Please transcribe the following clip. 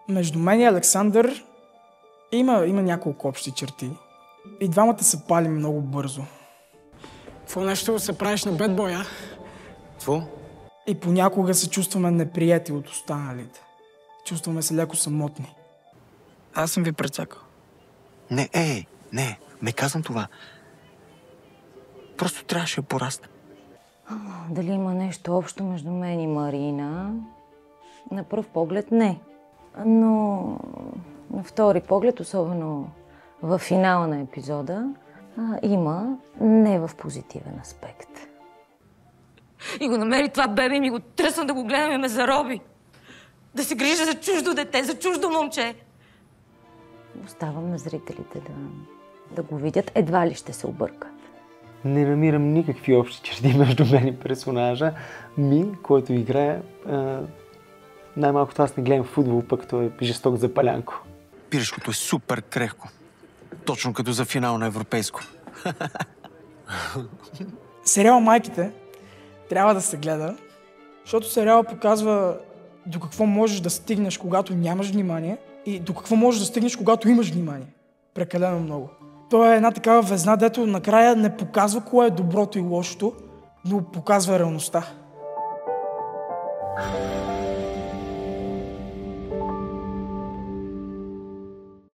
Между мен и Александър има няколко общи черти. И двамата се палим много бързо. Какво нещо се правиш на бедбой, а? Какво? И понякога се чувстваме неприятели от останалите. Чувстваме се леко самотни. Аз съм ви прецакал. Не казвам това. Просто трябваше да порасне. Дали има нещо общо между мен и Марина? На пръв поглед не. Но на втори поглед, особено в финала на епизода, има не в позитивен аспект. И го намери това бебе и ми го тръсна да го гледам и ме зароби. Да се грижа за чуждо дете, за чуждо момче. Оставам на зрителите да го видят. Едва ли ще се объркат. Не намирам никакви общи черти между мен и персонажа ми, който играе. Най-малкото аз не гледам футбол, пък той е жесток за палянко. Пирешкото е супер крехко. Точно като за финал на европейско. Сериал "Майките" трябва да се гледа, защото сериала показва до какво можеш да стигнеш, когато нямаш внимание, и до какво можеш да стигнеш, когато имаш внимание. Прекалено много. То е една такава везна, дето накрая не показва кое е доброто и лошото, но показва реалността.